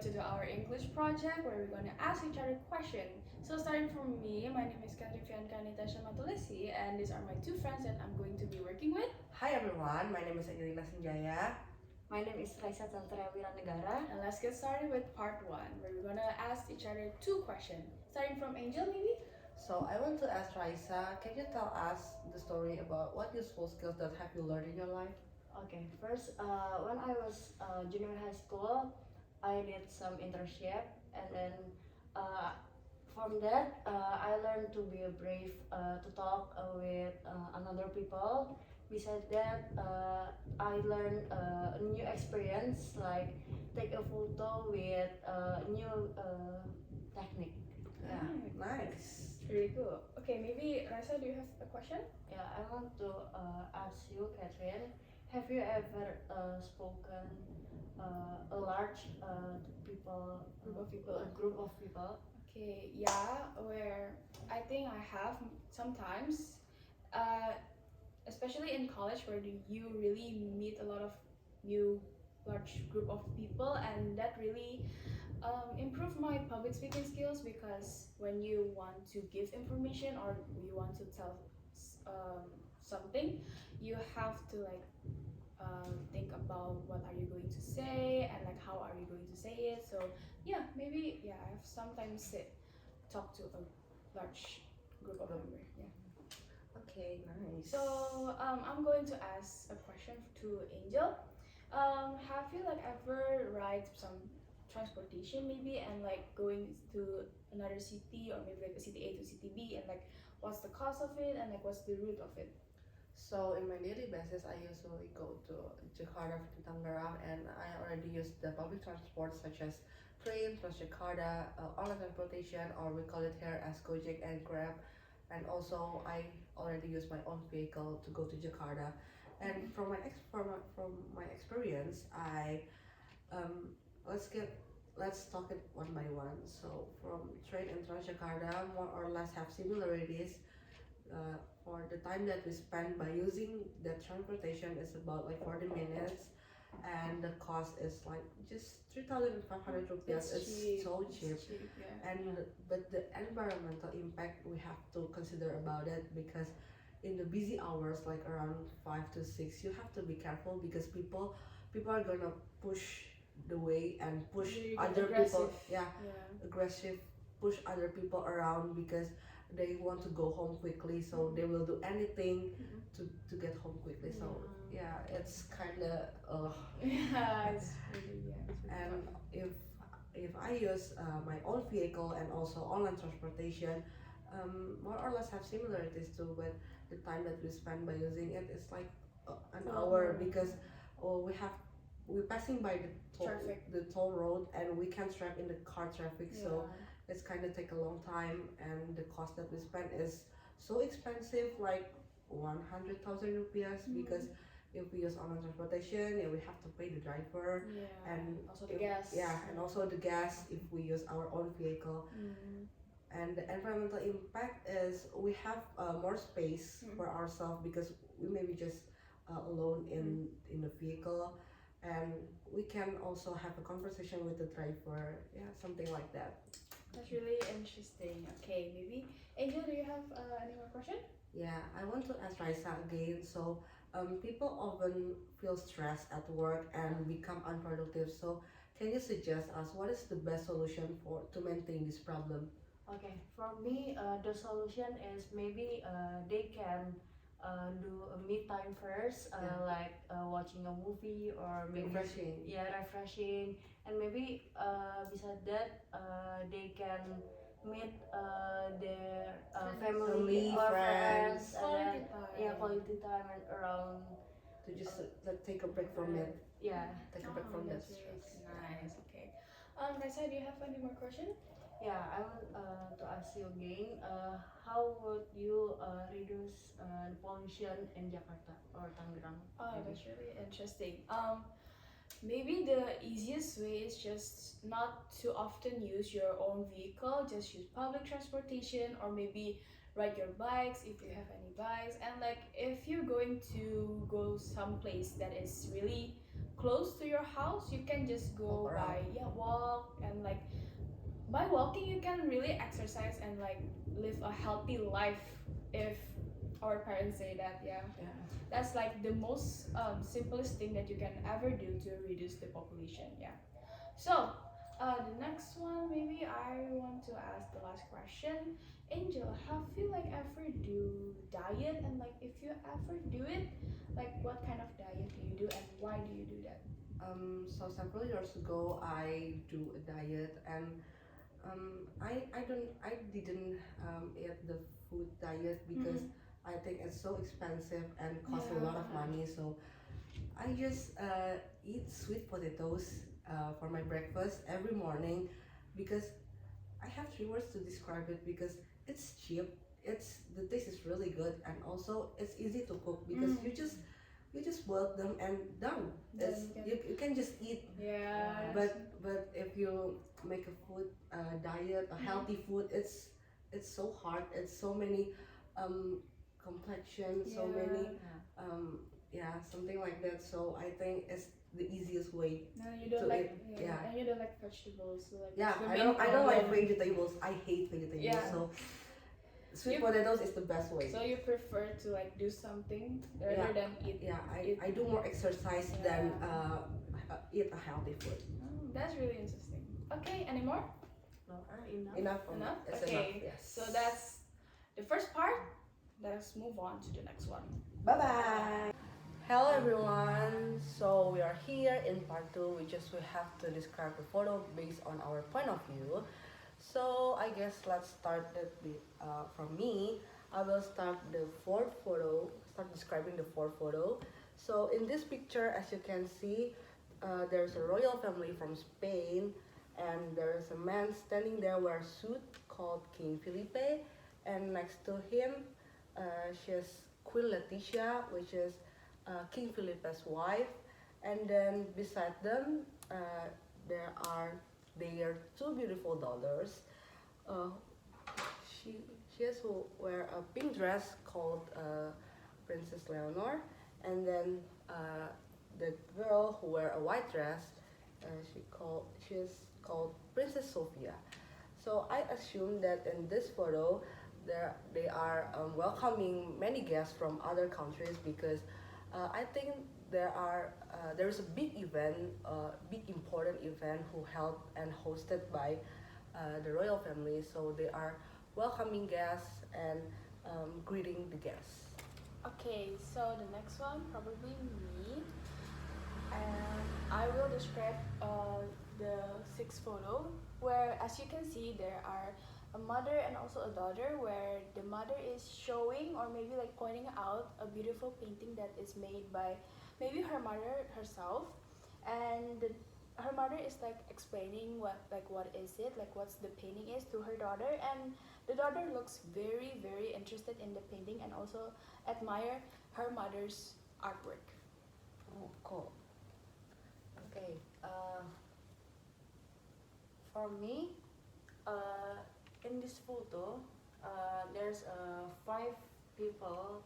to do our English project where we're going to ask each other questions. So starting from me, my name is Katrifianka Nitasha Matulesi, and these are my two friends that I'm going to be working with. Hi everyone, my name is Angelina. My name is Raissa Negara. And let's get started with part one, where we're going to ask each other two questions. Starting from Angel, maybe? So I want to ask Raissa, can you tell us the story about what useful skills that have you learned in your life? Okay, first, when I was junior high school, I did some internship, and then uh, from that, I learned to be brave to talk with another people. Besides that, I learned a new experience like take a photo with a new technique. Yeah, nice. Very cool. Okay, maybe Raisa, do you have a question? Yeah, I want to ask you, Catherine, have you ever spoken a large group of people? Okay, yeah, where I think I have sometimes, uh, especially in college where you really meet a lot of new large group of people, and that really improve my public speaking skills, because when you want to give information or you want to tell um, something, you have to like think about what are you going to say and like how are you going to say it. So yeah, maybe yeah, I've sometimes talk to a large group of members. Yeah. Okay, nice. So I'm going to ask a question to Angel. Have you like ever ride some transportation maybe and like going to another city, or maybe like a city A to city B, and like what's the cost of it and like what's the route of it? So in my daily basis, I usually go to Jakarta from Tangerang, and I already use the public transport such as train, Transjakarta, online transportation, or we call it here as Gojek and Grab. And also, I already use my own vehicle to go to Jakarta. And from my experience, I um, let's get let's talk it one by one. So from train and Transjakarta, more or less have similarities. For the time that we spend by using that transportation is about like 40 minutes, and the cost is like just 3,500 rupiahs. It's cheap. so cheap. It's cheap, yeah. And but the environmental impact we have to consider about it, because in the busy hours like around 5 to 6 you have to be careful, because people are gonna push the way and push Really other aggressive. people. Yeah, aggressive, push other people around because they want to go home quickly, so they will do anything to get home quickly. So yeah, it's kind of Yeah, it's really, yeah, it's really and tough. if I use my own vehicle and also online transportation, more or less have similarities too. But the time that we spend by using it is like an hour, because we're passing by the toll road, and we can't drive in the car traffic. So it's kind of take a long time, and the cost that we spend is so expensive, like 100,000 rupiahs, because if we use online transportation, yeah, we have to pay the driver, and also the gas. Yeah, and also the gas if we use our own vehicle. And the environmental impact is we have more space for ourselves, because we may be just alone in the vehicle, and we can also have a conversation with the driver. Yeah, something like that. That's really interesting. Okay, maybe Angel, do you have any more question? Yeah, I want to ask Raisa again. So, people often feel stressed at work and become unproductive. So, can you suggest us what is the best solution to maintain this problem? Okay, for me, the solution is maybe they can do a me time first, like watching a movie or maybe Refreshing. refreshing, and maybe besides that, they can meet their family Family, or friends. friends, Quality time. quality time and around. To just like take a break from it. Yeah. Take a break from that That's really stress. nice. Okay. Raisa, do you have any more question? Yeah, I want to ask you again, how would you reduce the pollution in Jakarta or Tangerang? Oh, that's really interesting. Maybe the easiest way is just not to often use your own vehicle, just use public transportation, or maybe ride your bikes if you have any bikes. And like if you're going to go someplace that is really close to your house, you can just go Walk by, around. yeah, walk, and like by walking you can really exercise and like live a healthy life, if our parents say that. Yeah, Yeah. that's like the most simplest thing that you can ever do to reduce the population. Yeah. So the next one, maybe I want to ask the last question. Angel, have you like ever do diet, and like if you ever do it, like what kind of diet do you do and why do you do that? So several years ago, I do a diet, and I didn't eat the food diet because Mhm. I think it's so expensive and costs a lot of Yeah. money. So I just eat sweet potatoes for my breakfast every morning because I have three words to describe it because it's cheap. It's the taste is really good, and also it's easy to cook because Mm. you just boil them and done. Then It's you can. you can just eat. Yeah. But if you make a food diet, a healthy food, it's so hard. It's so many um, complexion, so many um, yeah, something like that. So I think it's the easiest way No, you don't to like. eat. Yeah. And you don't like vegetables, so like Yeah, that's the I main don't like problem. vegetables. I hate vegetables. Yeah. So sweet You- potatoes is the best way. So you prefer to like do something Yeah. rather than eat. Yeah, eat. I do more exercise than Yeah. eat a healthy food. That's really interesting. Okay, any more? No, enough. Enough for me. Enough? It's Okay. enough. Yes. So that's the first part. Let's move on to the next one. Bye bye. Hello everyone. So we are here in part two. We have to describe the photo based on our point of view. So I guess let's start it with, from me. I will start the fourth photo. Start describing the fourth photo. So in this picture, as you can see, there's a royal family from Spain, and there is a man standing there wearing a suit called King Felipe, and next to him, she's Queen Leticia, which is King Felipe's wife, and then beside them, there are their two beautiful daughters. Uh, she she has who wear a pink dress called Princess Leonor, and then the girl who wear a white dress, she is called Princess Sophia. So I assume that in this photo, they are welcoming many guests from other countries because I think there is a big event, big important event who held and hosted by the royal family. So they are welcoming guests and greeting the guests. Okay, so the next one probably me, and I will describe the sixth photo where, as you can see, there are a mother and also a daughter, where the mother is showing or maybe like pointing out a beautiful painting that is made by maybe her mother herself, and her mother is like explaining what is it, like what's the painting is to her daughter, and the daughter looks very interested in the painting and also admire her mother's artwork. Oh, cool. Okay. For me, in this photo, there's five people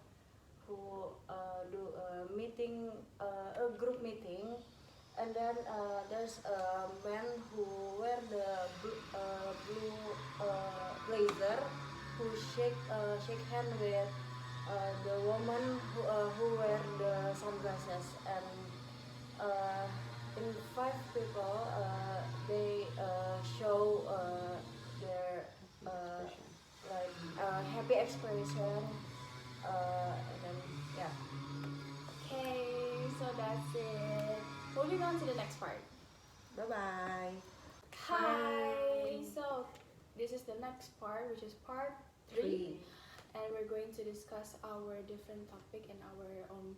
who do a meeting, a group meeting, and then there's a man who wear the blue blazer, who shake hand with the woman who wear the sunglasses, and in five people, they show their like happy expression, and then yeah. Okay, so that's it. Moving on to the next part. Bye bye. Hi. So this is the next part, which is part 3, and we're going to discuss our different topic and our own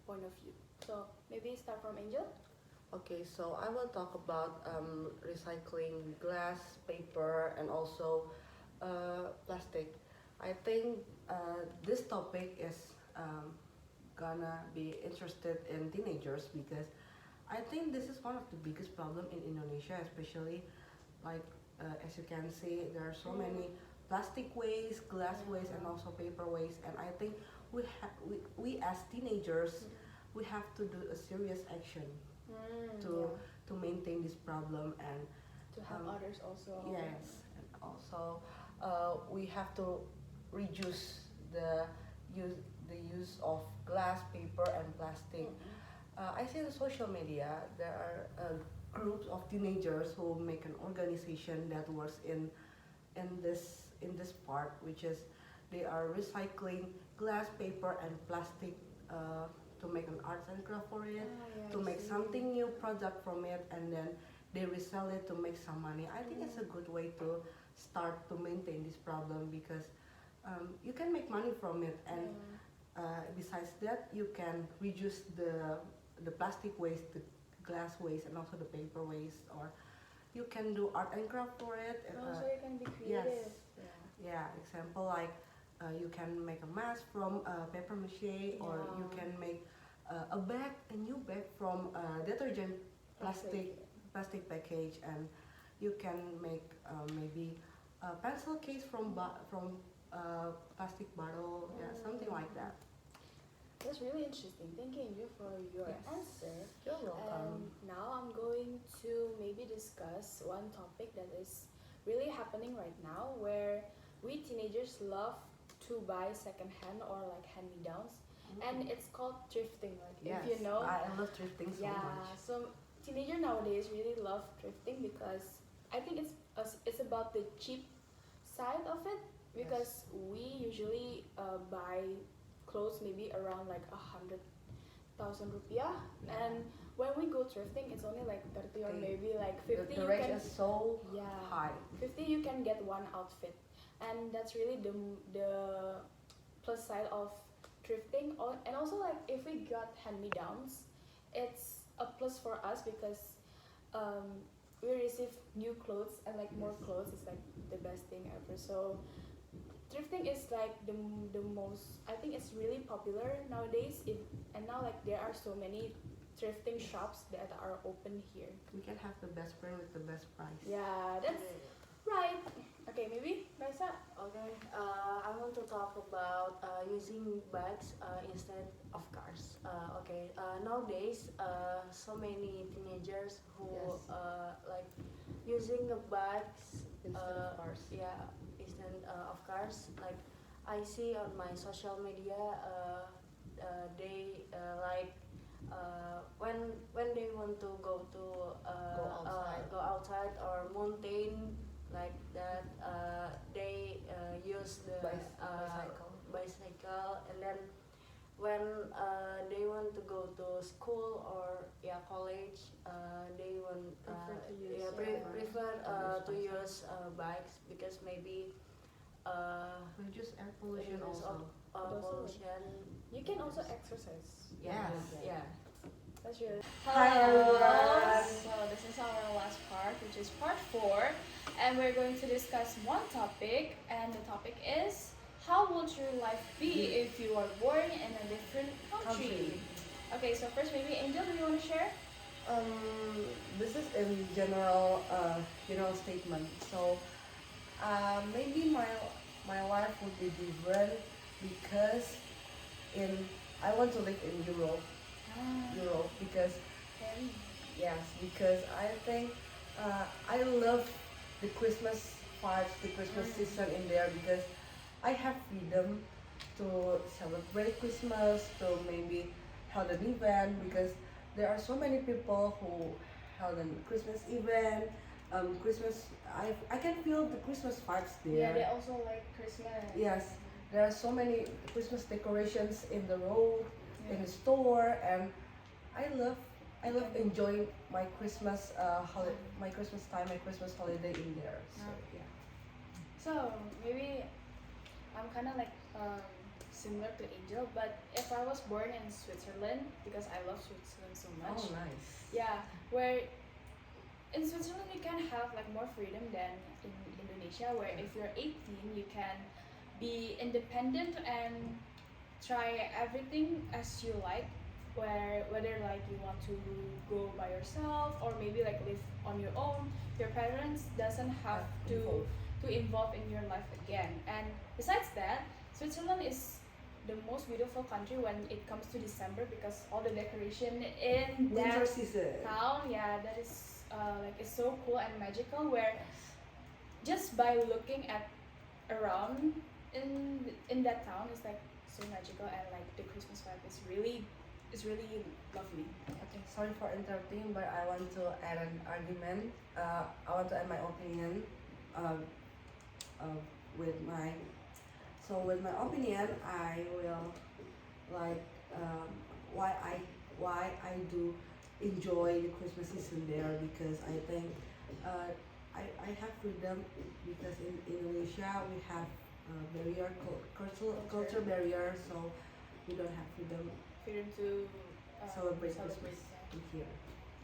point of view. So maybe start from Angel. Okay, so I will talk about recycling glass, paper, and also plastic. I think this topic is gonna be interested in teenagers because I think this is one of the biggest problem in Indonesia, especially like as you can see, there are so many plastic waste, glass waste, and also paper waste. And I think we as teenagers, we have to do a serious action. to to maintain this problem. And To help others also. yes, and also we have to reduce use the use of glass, paper, and plastic. I see in social media there are groups of teenagers who make an organization that works in this part, which is they are recycling glass, paper, and plastic to make an arts and craft for it, to make something new product from it, and then they resell it to make some money. I think it's a good way to start to maintain this problem, because you can make money from it, and besides that, you can reduce the plastic waste, the glass waste, and also the paper waste, or you can do art and craft for it. Also, you can be creative. Yeah, example like you can make a mask from paper mache, or you can make a bag, a new bag from detergent plastic package, and you can make maybe a pencil case from plastic bottle, something like that. That's really interesting. Thank you, Angel, for your Yes. answer. You're welcome. Now I'm going to maybe discuss one topic that is really happening right now, where we teenagers love to buy secondhand or like hand-me-downs, and it's called thrifting. Like Yes, if you know, I love thrifting so much. So teenager nowadays really love thrifting because I think it's about the cheap side of it, because we usually buy clothes maybe around like 100,000 rupiah, and when we go thrifting it's only like 30 or maybe like 50. The range is so high. 50 you can get one outfit, and that's really the plus side of thrifting. And also, like if we got hand-me-downs, it's a plus for us because we receive new clothes, and like more clothes is like the best thing ever. So thrifting is like the most, I think it's really popular nowadays. And now like there are so many thrifting shops that are open here. We can have the best brand with the best price. Yeah, that's right. Okay, maybe Raissa. Okay, I want to talk about using bags instead of cars. Nowadays, so many teenagers who like using the bags Instead of cars. Yeah, instead of cars. Like I see on my social media, they like when they want to go to go outside or mountain like that, they use the bicycle, and then when they want to go to school or college, they want prefer to use bikes, because maybe reduce air pollution also. pollution. You can also exercise. Yes. Yeah. That's really. Hi, everyone. So this is our last part, which is part 4, and we're going to discuss one topic, and the topic is how would your life be if you are born in a different country? Okay, so first maybe Angel, do you want to share? This is in general statement. So maybe my life would be different, because I want to live in Europe. Because because I think I love the Christmas parts, the Christmas season in there, because I have freedom to celebrate Christmas, to maybe hold an event, because there are so many people who held a Christmas event. Christmas, I can feel the Christmas vibes there. Yeah, they also like Christmas. Yes, there are so many Christmas decorations in the road, in the store, and I love enjoying my Christmas my Christmas time, my Christmas holiday in there. So So maybe I'm kind of like similar to Angel, but if I was born in Switzerland, because I love Switzerland so much. Oh, nice. Yeah, where in Switzerland you can have like more freedom than in Indonesia, where if you're 18 you can be independent and try everything as you like, whether like you want to go by yourself or maybe like live on your own. Your parents doesn't have to involve in your life again. And besides that, Switzerland is the most beautiful country when it comes to December because all the decoration in Winter that season. town, yeah, that is like it's so cool and magical. Where just by looking at around in that town, it's like so magical and like the Christmas vibe is really lovely. Okay, sorry for interrupting, but I want to add an argument. I want to add my opinion. Uh, with my with my opinion, I will like why I do enjoy the Christmas season there because I think uh, I have freedom because in Indonesia we have barrier culture barrier, so we don't have freedom Freedom to celebrate Christmas yeah. in here.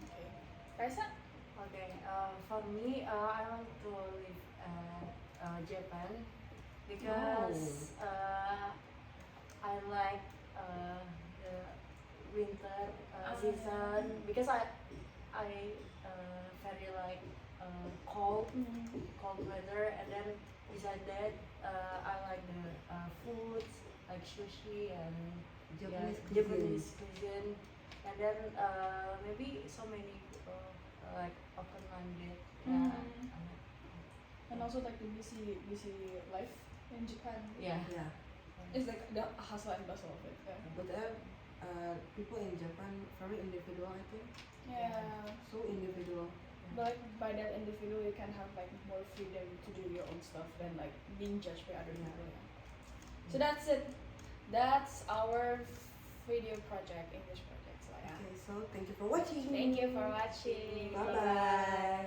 Okay. Raissa? Okay, for me, I want to live Japan because I like the winter season because I very like cold weather, and then beside that I like the foods like sushi and Japanese cuisine, and then maybe so many people like open-minded. And also like the busy life in Japan. Yeah. Yeah, It's like the hustle and bustle of it. but people in Japan very individual, I think. Yeah. So individual. But like by that individual, you can have like more freedom to do your own stuff than like being judged by other people. Yeah. So that's it. That's our video project, English project. So yeah. Okay, so thank you for watching. Thank you for watching. Bye bye.